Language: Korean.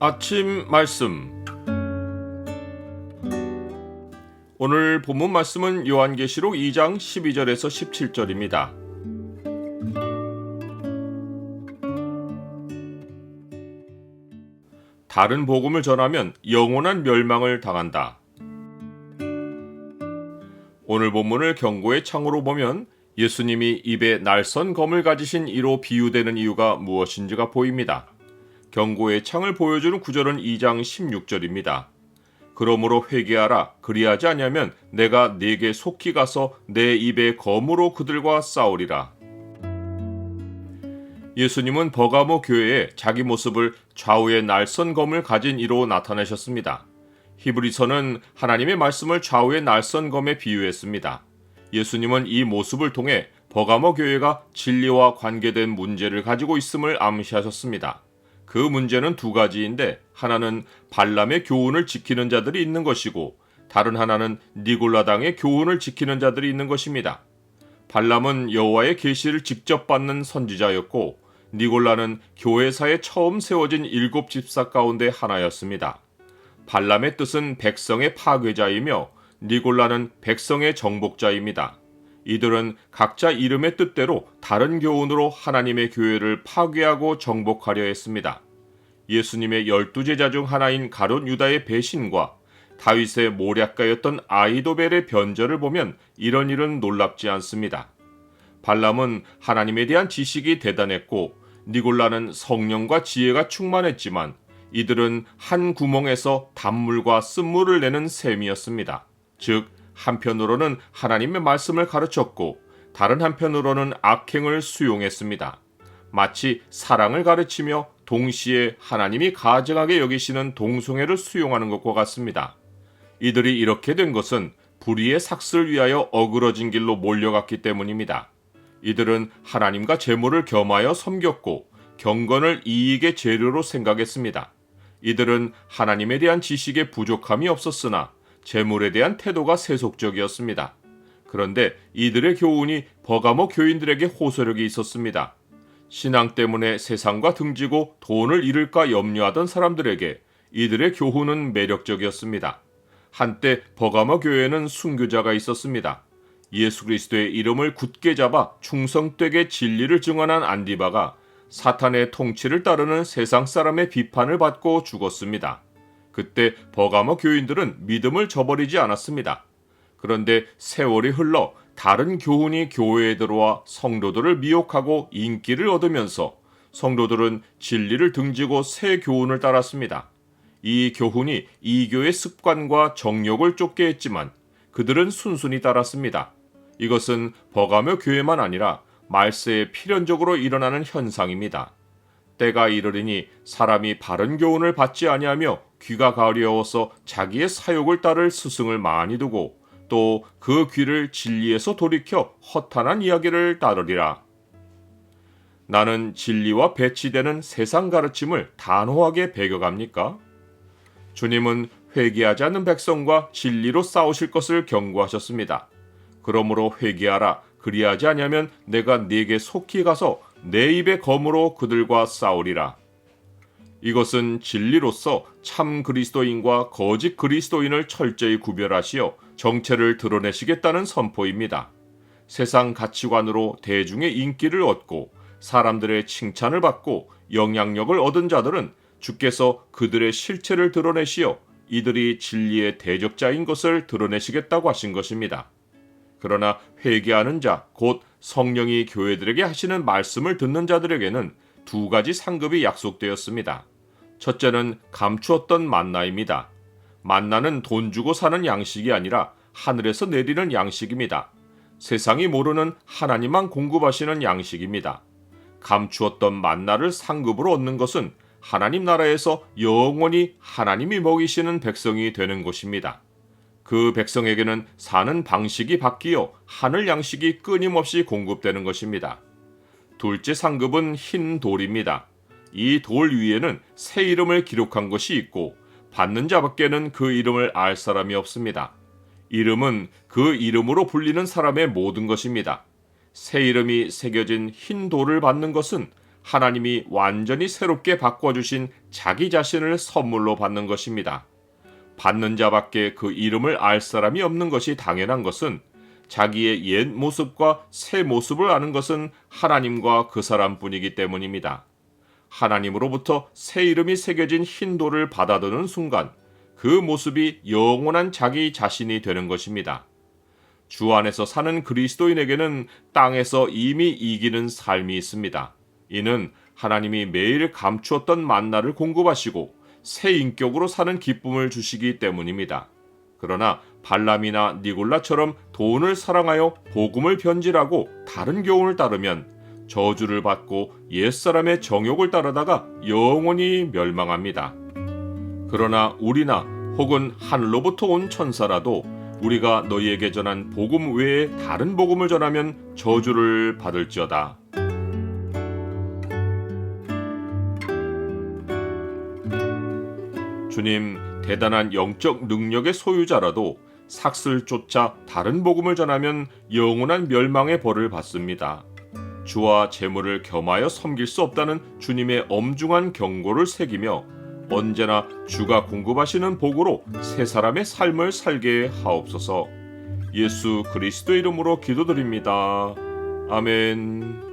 아침 말씀. 오늘 본문 말씀은 요한계시록 2장 12절에서 17절입니다. 다른 복음을 전하면 영원한 멸망을 당한다. 오늘 본문을 경고의 창으로 보면 예수님이 입에 날선 검을 가지신 이로 비유되는 이유가 무엇인지가 보입니다. 경고의 창을 보여주는 구절은 2장 16절입니다. 그러므로 회개하라. 그리하지 아니하면 내가 네게 속히 가서 내 입에 검으로 그들과 싸우리라. 예수님은 버가모 교회에 자기 모습을 좌우에 날선 검을 가진 이로 나타내셨습니다. 히브리서는 하나님의 말씀을 좌우에 날선 검에 비유했습니다. 예수님은 이 모습을 통해 버가모 교회가 진리와 관계된 문제를 가지고 있음을 암시하셨습니다. 그 문제는 두 가지인데 하나는 발람의 교훈을 지키는 자들이 있는 것이고 다른 하나는 니골라당의 교훈을 지키는 자들이 있는 것입니다. 발람은 여호와의 계시를 직접 받는 선지자였고 니골라는 교회사에 처음 세워진 7집사 가운데 하나였습니다. 발람의 뜻은 백성의 파괴자이며 니골라는 백성의 정복자입니다. 이들은 각자 이름의 뜻대로 다른 교훈으로 하나님의 교회를 파괴하고 정복하려 했습니다. 예수님의 12제자 중 하나인 가룟 유다의 배신과 다윗의 모략가였던 아이도벨의 변절을 보면 이런 일은 놀랍지 않습니다. 발람은 하나님에 대한 지식이 대단했고 니골라는 성령과 지혜가 충만했지만 이들은 한 구멍에서 단물과 쓴물을 내는 셈이었습니다. 즉 한편으로는 하나님의 말씀을 가르쳤고 다른 한편으로는 악행을 수용했습니다. 마치 사랑을 가르치며 동시에 하나님이 가증하게 여기시는 동성애를 수용하는 것과 같습니다. 이들이 이렇게 된 것은 불의의 삭슬을 위하여 어그러진 길로 몰려갔기 때문입니다. 이들은 하나님과 재물을 겸하여 섬겼고 경건을 이익의 재료로 생각했습니다. 이들은 하나님에 대한 지식에 부족함이 없었으나 재물에 대한 태도가 세속적이었습니다. 그런데 이들의 교훈이 버가모 교인들에게 호소력이 있었습니다. 신앙 때문에 세상과 등지고 돈을 잃을까 염려하던 사람들에게 이들의 교훈은 매력적이었습니다. 한때 버가모 교회에는 순교자가 있었습니다. 예수 그리스도의 이름을 굳게 잡아 충성되게 진리를 증언한 안디바가 사탄의 통치를 따르는 세상 사람의 비판을 받고 죽었습니다. 그때 버가모 교인들은 믿음을 저버리지 않았습니다. 그런데 세월이 흘러 다른 교훈이 교회에 들어와 성도들을 미혹하고 인기를 얻으면서 성도들은 진리를 등지고 새 교훈을 따랐습니다. 이 교훈이 이교의 습관과 정욕을 쫓게 했지만 그들은 순순히 따랐습니다. 이것은 버가모 교회만 아니라 말세에 필연적으로 일어나는 현상입니다. 때가 이르리니 사람이 바른 교훈을 받지 아니하며 귀가 가려워서 자기의 사욕을 따를 스승을 많이 두고 또 그 귀를 진리에서 돌이켜 허탄한 이야기를 따르리라. 나는 진리와 배치되는 세상 가르침을 단호하게 배격합니까? 주님은 회개하지 않는 백성과 진리로 싸우실 것을 경고하셨습니다. 그러므로 회개하라. 그리하지 아니하면 내가 네게 속히 가서 내 입의 검으로 그들과 싸우리라. 이것은 진리로서 참 그리스도인과 거짓 그리스도인을 철저히 구별하시어 정체를 드러내시겠다는 선포입니다. 세상 가치관으로 대중의 인기를 얻고 사람들의 칭찬을 받고 영향력을 얻은 자들은 주께서 그들의 실체를 드러내시어 이들이 진리의 대적자인 것을 드러내시겠다고 하신 것입니다. 그러나 회개하는 자, 곧 성령이 교회들에게 하시는 말씀을 듣는 자들에게는 두 가지 상급이 약속되었습니다. 첫째는 감추었던 만나입니다. 만나는 돈 주고 사는 양식이 아니라 하늘에서 내리는 양식입니다. 세상이 모르는 하나님만 공급하시는 양식입니다. 감추었던 만나를 상급으로 얻는 것은 하나님 나라에서 영원히 하나님이 먹이시는 백성이 되는 것입니다. 그 백성에게는 사는 방식이 바뀌어 하늘 양식이 끊임없이 공급되는 것입니다. 둘째 상급은 흰 돌입니다. 이 돌 위에는 새 이름을 기록한 것이 있고 받는 자밖에는 그 이름을 알 사람이 없습니다. 이름은 그 이름으로 불리는 사람의 모든 것입니다. 새 이름이 새겨진 흰 돌을 받는 것은 하나님이 완전히 새롭게 바꿔주신 자기 자신을 선물로 받는 것입니다. 받는 자밖에 그 이름을 알 사람이 없는 것이 당연한 것은 자기의 옛 모습과 새 모습을 아는 것은 하나님과 그 사람뿐이기 때문입니다. 하나님으로부터 새 이름이 새겨진 흰돌을 받아드는 순간 그 모습이 영원한 자기 자신이 되는 것입니다. 주 안에서 사는 그리스도인에게는 땅에서 이미 이기는 삶이 있습니다. 이는 하나님이 매일 감추었던 만나를 공급하시고 새 인격으로 사는 기쁨을 주시기 때문입니다. 그러나 발람이나 니골라처럼 돈을 사랑하여 복음을 변질하고 다른 교훈을 따르면 저주를 받고 옛사람의 정욕을 따르다가 영원히 멸망합니다. 그러나 우리나 혹은 하늘로부터 온 천사라도 우리가 너희에게 전한 복음 외에 다른 복음을 전하면 저주를 받을지어다. 주님, 대단한 영적 능력의 소유자라도 삭슬조차 다른 복음을 전하면 영원한 멸망의 벌을 받습니다. 주와 재물을 겸하여 섬길 수 없다는 주님의 엄중한 경고를 새기며 언제나 주가 공급하시는 복으로 새 사람의 삶을 살게 하옵소서. 예수 그리스도 이름으로 기도드립니다. 아멘.